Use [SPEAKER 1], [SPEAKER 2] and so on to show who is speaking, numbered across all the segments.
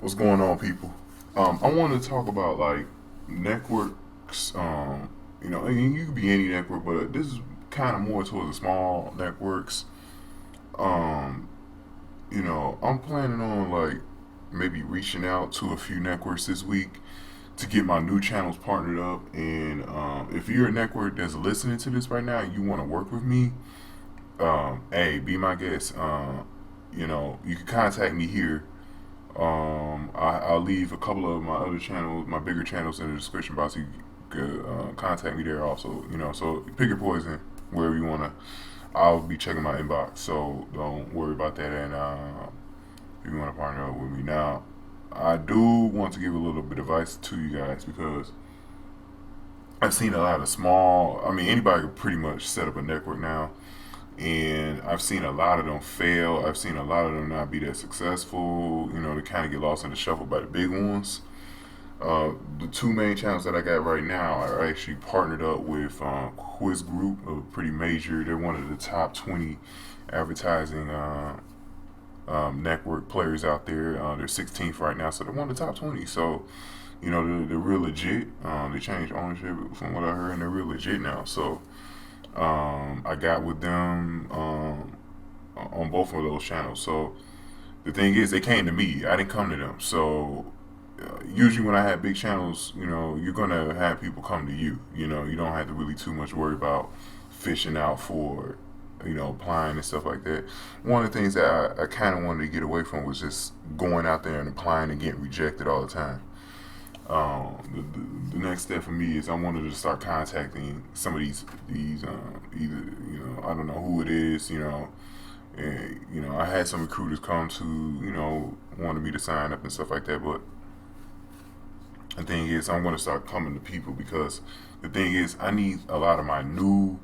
[SPEAKER 1] What's going on, people? I want to talk about like networks. And you could be any network, but this is kind of more towards the small networks. Um, I'm planning on like maybe reaching out to a few networks this week to get my new channels partnered up. And if you're a network that's listening to this right now and you want to work with me, hey, be my guest. You can contact me here. I'll leave a couple of my other channels, my bigger channels, in the description box. You could contact me there also. So pick your poison wherever you wanna. I'll be checking my inbox, so don't worry about that. And if you wanna partner up with me now, I do want to give a little bit of advice to you guys because I've seen a lot of small. I mean, anybody could pretty much set up a network now, and I've seen a lot of them fail. I've seen a lot of them not be that successful. They kind of get lost in the shuffle by the big ones. The two main channels that I got right now are actually partnered up with Quiz Group, a pretty major. They're one of the top 20 advertising network players out there. They're 16th right now, so they're one of the top 20. So, they're real legit. They changed ownership from what I heard, and they're real legit now. So, I got with them on both of those channels. So the thing is, they came to me. I didn't come to them. So usually when I have big channels, you're gonna have people come to you. You don't have to really too much worry about fishing out for applying and stuff like that. One of the things that I kind of wanted to get away from was just going out there and applying and getting rejected all the time. The next step for me is I wanted to start contacting some of these either I don't know who it is, and I had some recruiters come to wanted me to sign up and stuff like that. But the thing is, I'm going to start coming to people because the thing is, I need a lot of my new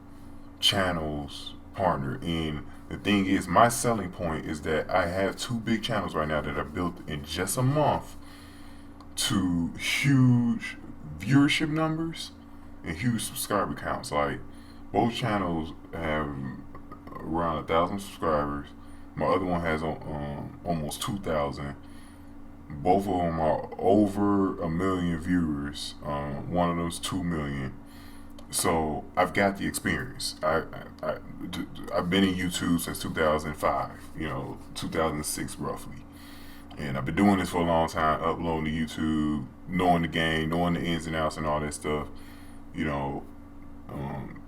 [SPEAKER 1] channels partner. And the thing is, my selling point is that I have two big channels right now that are built in just a month to huge viewership numbers and huge subscriber counts. Like both channels have around 1,000 subscribers. My other one has almost 2,000. Both of them are over a million viewers. One of those 2 million. So I've got the experience. I've been in YouTube since 2005. 2006 roughly. And I've been doing this for a long time, uploading to YouTube, knowing the game, knowing the ins and outs and all that stuff. You know, um,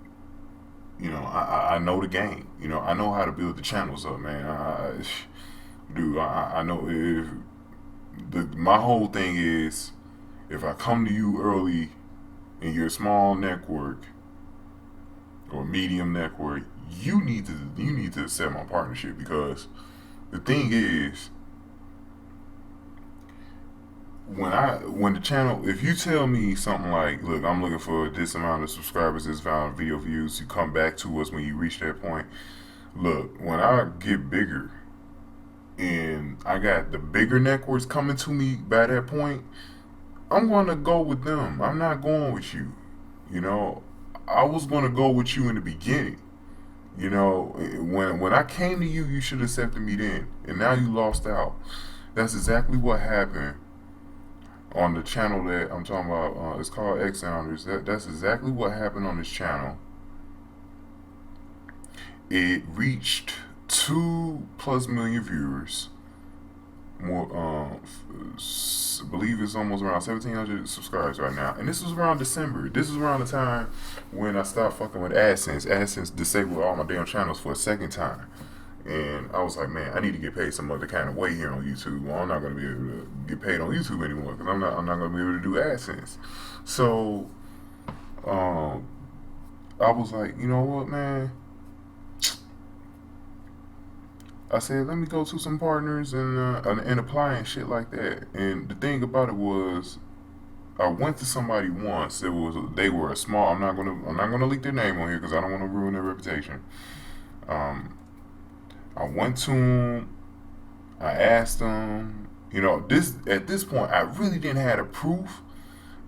[SPEAKER 1] I know the game. I know how to build the channels up, man. I know if my whole thing is if I come to you early in your small network or medium network, you need to accept my partnership because the thing is when the channel, if you tell me something like, look, I'm looking for this amount of subscribers, this amount of video views, you come back to us when you reach that point. Look, when I get bigger and I got the bigger networks coming to me by that point, I'm gonna go with them. I'm not going with you. You know, I was gonna go with you in the beginning. When I came to you, you should have accepted me then, and now you lost out. That's exactly what happened on the channel that I'm talking about. It's called X Sounders. That's exactly what happened on this channel. It reached 2+ million viewers. More, I believe it's almost around 1,700 subscribers right now. And this was around December. This is around the time when I stopped fucking with AdSense. AdSense disabled all my damn channels for a second time. And I was like, man, I need to get paid some other kind of way here on YouTube. Well, I'm not going to be able to get paid on YouTube anymore because I'm not going to be able to do AdSense. So, I was like, you know what, man? I said, let me go to some partners and apply and shit like that. And the thing about it was, I went to somebody once. They were a small. I'm not gonna leak their name on here because I don't want to ruin their reputation. Um, I went to them. I asked them. This at this point, I really didn't have a proof.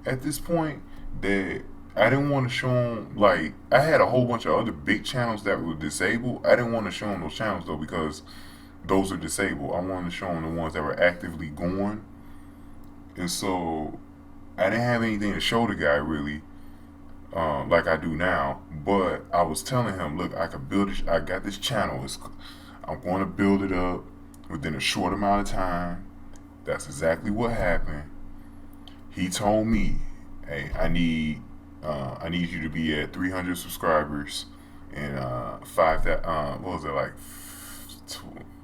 [SPEAKER 1] At this point, that I didn't want to show them. Like I had a whole bunch of other big channels that were disabled. I didn't want to show them those channels though because those are disabled. I wanted to show them the ones that were actively going. And so I didn't have anything to show the guy really, like I do now. But I was telling him, look, I could build it. I got this channel. I'm going to build it up within a short amount of time. That's exactly what happened. He told me, hey, I need you to be at 300 subscribers and what was it, like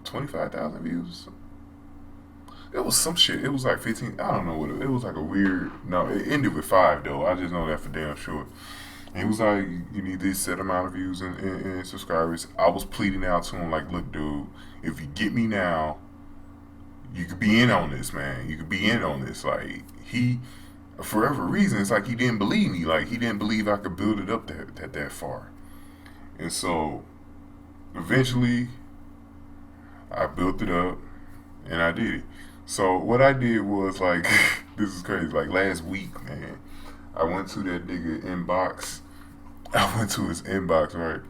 [SPEAKER 1] 25,000 views? It was some shit. It was like 15. I don't know what it was, like a weird. No, it ended with 5 though. I just know that for damn sure. And he was like, you need this set amount of views and subscribers. I was pleading out to him like, look, dude, if you get me now, you could be in on this, man. You could be in on this. Like he, for whatever reason, it's like he didn't believe me. Like he didn't believe I could build it up that far. And so eventually, I built it up and I did it. So what I did was like, this is crazy. Like last week, man, I went to that nigga inbox. I went to his inbox, right,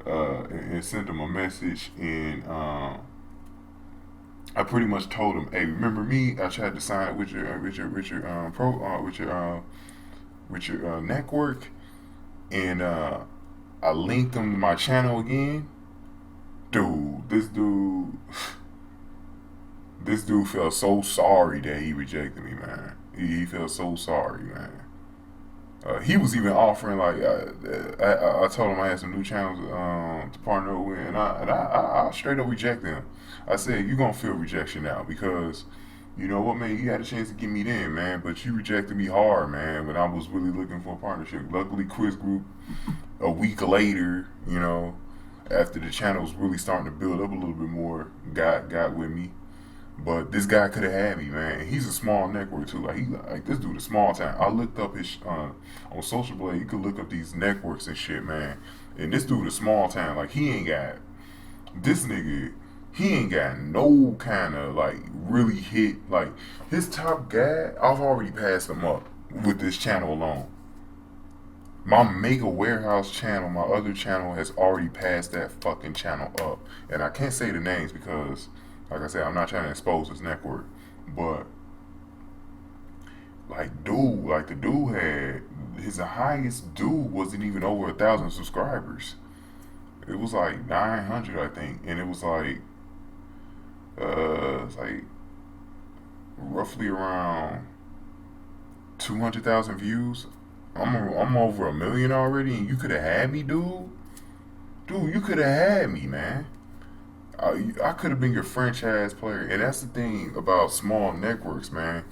[SPEAKER 1] and sent him a message, and I pretty much told him, "Hey, remember me? I tried to sign up with your network, and I linked him to my channel again. Dude, this dude felt so sorry that he rejected me, man. He felt so sorry, man. He was even offering like I told him I had some new channels to partner with, and I straight up rejected him. I said you're gonna feel rejection now because you know what, man, you had a chance to get me in, man, but you rejected me hard, man, when I was really looking for a partnership. Luckily, Quiz Group a week later, you know, after the channel was really starting to build up a little bit more, got with me. But this guy could have had me, man. He's a small network too. Like this dude is small time. I looked up his on Social Blade. You could look up these networks and shit, man. And this dude is small time. Like he ain't got this nigga. He ain't got no kind of like really hit. Like his top guy, I've already passed him up with this channel alone. My Mega Warehouse channel, my other channel, has already passed that fucking channel up. And I can't say the names because, like I said, I'm not trying to expose his network. But, like the dude had, his highest dude wasn't even over 1,000 subscribers. It was like 900, I think. And it was it's like roughly around 200,000 views. I'm over 1 million already, and you could have had me, dude. Dude, you could have had me, man. I could have been your franchise player, and that's the thing about small networks, man.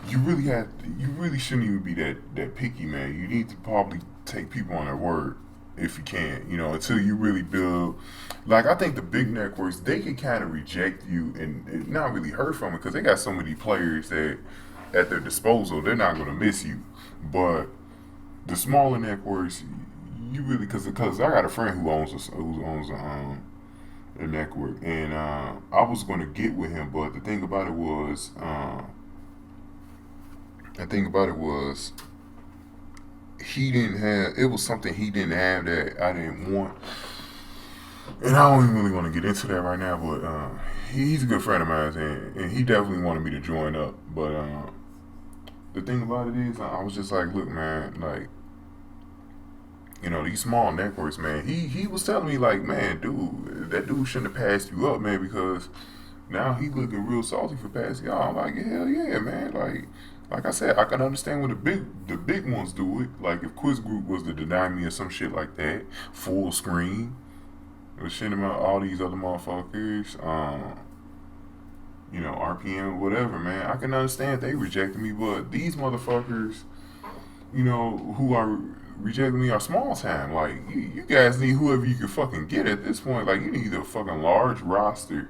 [SPEAKER 1] You really shouldn't even be that picky, man. You need to probably take people on their word if you can, you know, until you really build. Like I think the big networks, they can kind of reject you and not really hurt from it because they got so many players that at their disposal, they're not going to miss you. But the smaller networks, you really because I got a friend who owns a network, and I was gonna get with him, but the thing about it was he didn't have. It was something he didn't have that I didn't want, and I don't even really want to get into that right now. But he's a good friend of mine, and he definitely wanted me to join up, but. The thing about it is, I was just like, look, man, like, you know, these small networks, man. He was telling me like, man, dude, that dude shouldn't have passed you up, man, because now he looking real salty for passing y'all. I'm like, hell yeah, man. Like I said, I can understand when the big ones do it. Like if Quiz Group was to deny me or some shit like that, full screen, was sending out all these other motherfuckers. You know, RPM, whatever, man. I can understand they rejected me, but these motherfuckers, you know, who are rejecting me are small time. Like, you guys need whoever you can fucking get at this point. Like, you need a fucking large roster.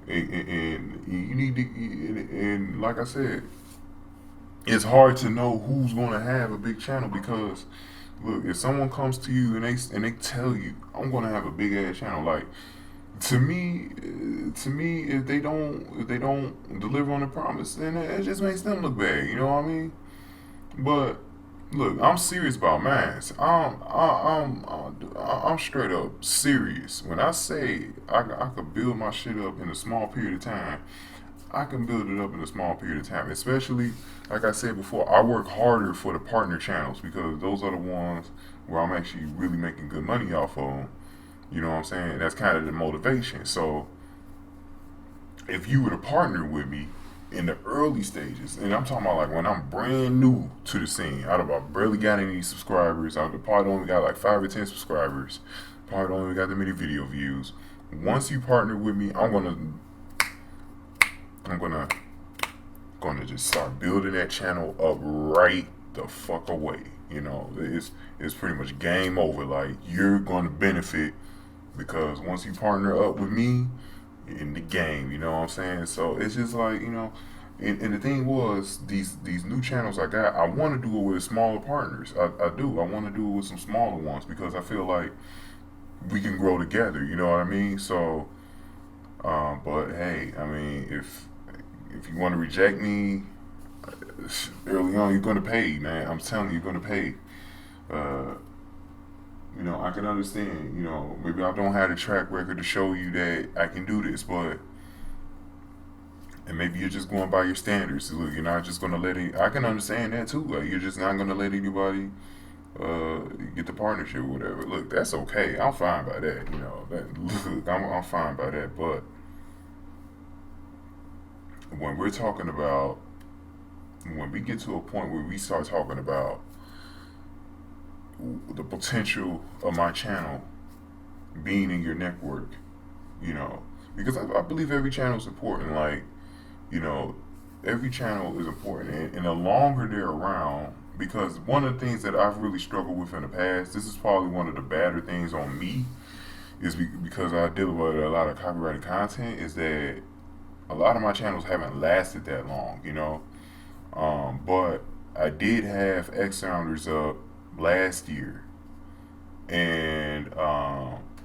[SPEAKER 1] And you need to, and like I said, it's hard to know who's going to have a big channel because, look, if someone comes to you and they tell you, I'm going to have a big ass channel, like, to me, if they don't deliver on the promise, then it just makes them look bad. You know what I mean? But look, I'm serious about mine. I'm straight up serious. When I say I could build my shit up in a small period of time, I can build it up in a small period of time. Especially, like I said before, I work harder for the partner channels because those are the ones where I'm actually really making good money off of them. You know what I'm saying? That's kind of the motivation. So if you were to partner with me in the early stages, and I'm talking about like when I'm brand new to the scene, I barely got any subscribers. I probably only got like 5 or 10 subscribers. Probably only got that many video views. Once you partner with me, I'm gonna just start building that channel up right the fuck away. You know, it's pretty much game over. Like you're gonna benefit because once you partner up with me in the game, you know what I'm saying? So it's just like, and the thing was these new channels I got, I want to do it with smaller partners. I do. I want to do it with some smaller ones because I feel like we can grow together. You know what I mean? So, but hey, I mean, if you want to reject me early on, you're gonna pay, man. I'm telling you, you're gonna pay. Uh, I can understand. Maybe I don't have the track record to show you that I can do this, but and maybe you're just going by your standards. Look, you're not just gonna let it. I can understand that too. Like you're just not gonna let anybody get the partnership or whatever. Look, that's okay. I'm fine by that. Look, I'm fine by that. But when we're talking about when we get to a point where we start talking about the potential of my channel being in your network, because I believe every channel is important. Like, you know, every channel is important, and the longer they're around, because one of the things that I've really struggled with in the past, this is probably one of the badder things on me, is because I deal with a lot of copyrighted content, is that a lot of my channels haven't lasted that long. But I did have X Sounders up last year, and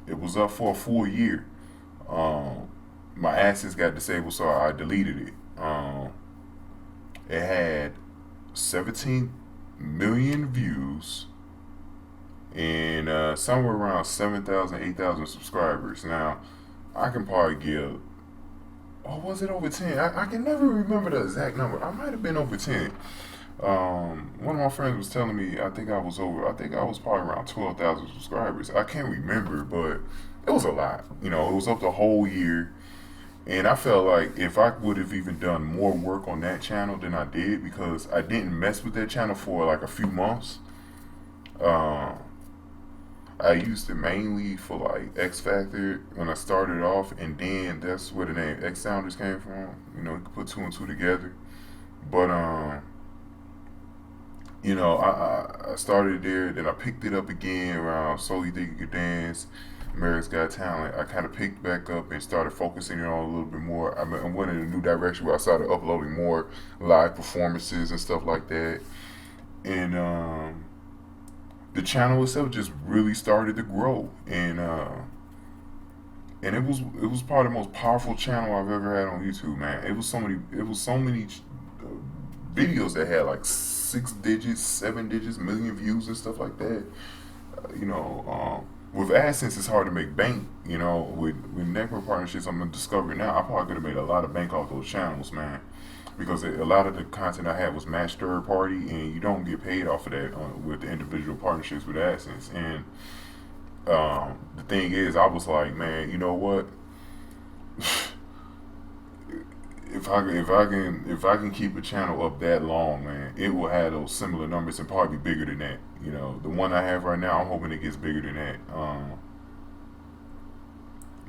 [SPEAKER 1] it was up for a full year. Um, my assets got disabled, so I deleted it. It had 17 million views and somewhere around 7,000, 8,000 subscribers. Now, I can probably give. Oh, was it over 10? I can never remember the exact number. I might have been over 10. One of my friends was telling me I think I was over. I think I was probably around 12,000 subscribers. I can't remember, but it was a lot. It was up the whole year, and I felt like if I would have even done more work on that channel than I did, because I didn't mess with that channel for like a few months. Um, I used it mainly for like X Factor when I started off, and then that's where the name X Sounders came from. You could put two and two together. But I started there, then I picked it up again around So You Think You Could Dance, America's Got Talent. I kind of picked back up and started focusing it on a little bit more. I went in a new direction where I started uploading more live performances and stuff like that. And the channel itself just really started to grow, and it was probably the most powerful channel I've ever had on YouTube, man. It was so many videos that had like 6 digits, 7 digits, million views and stuff like that. With AdSense, it's hard to make bank. With network partnerships, I'm discovering now, I probably could have made a lot of bank off those channels, man. Because a lot of the content I had was matched third party, and you don't get paid off of that with the individual partnerships with AdSense. And the thing is, I was like, man, you know what? If I can keep a channel up that long, man, it will have those similar numbers and probably be bigger than that. The one I have right now, I'm hoping it gets bigger than that.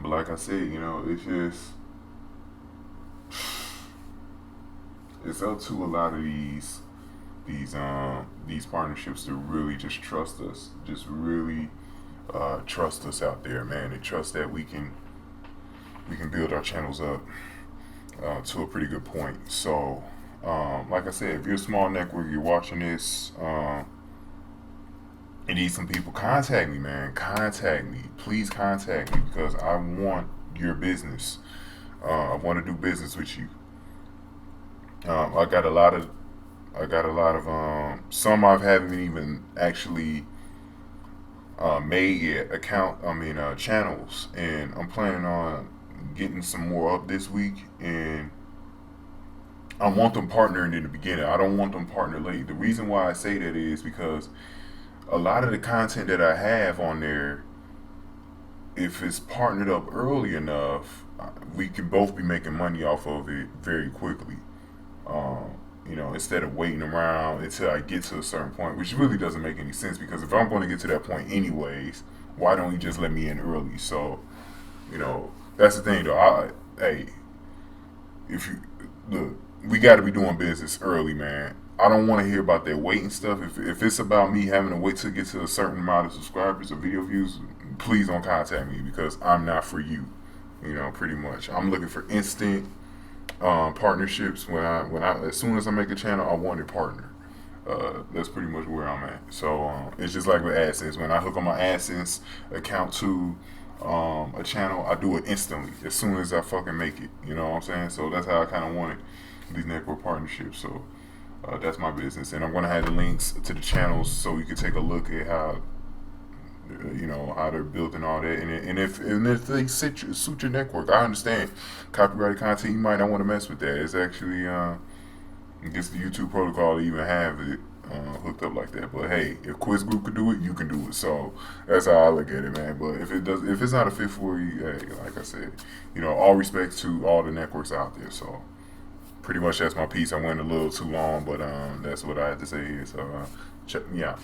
[SPEAKER 1] But like I said, it's just it's up to a lot of these partnerships to really just trust us, just really trust us out there, man. They trust that we can build our channels up to a pretty good point. So, like I said, if you're a small network, you're watching this, you need some people, contact me, man. Contact me. Please contact me because I want your business. I want to do business with you. I got a lot of some I haven't even actually made yet channels, and I'm planning on getting some more up this week, and I want them partnering in the beginning. I don't want them partner late. The reason why I say that is because a lot of the content that I have on there, if it's partnered up early enough, we can both be making money off of it very quickly. Um, instead of waiting around until I get to a certain point, which really doesn't make any sense because if I'm going to get to that point anyways, why don't you just let me in early? So, that's the thing though. Hey, if you look, we got to be doing business early, man. I don't want to hear about that waiting stuff. If it's about me having to wait to get to a certain amount of subscribers or video views, please don't contact me because I'm not for you. Pretty much. I'm looking for instant partnerships. When I as soon as I make a channel, I want a partner. That's pretty much where I'm at. So it's just like with AdSense. When I hook on my AdSense account to a channel, I do it instantly as soon as I fucking make it. You know what I'm saying? So that's how I kind of want it. These network partnerships. So that's my business, and I'm gonna have the links to the channels so you can take a look at how how they're built and all that. And if they suit your network, I understand copyrighted content. You might not want to mess with that. It's actually against the YouTube protocol to even have it hooked up like that. But hey, if Quiz Group could do it, you can do it. So that's how I look at it, man. But if it's not a fit for you, hey, like I said, all respect to all the networks out there. So pretty much that's my piece. I went a little too long, but that's what I had to say here. So check me out.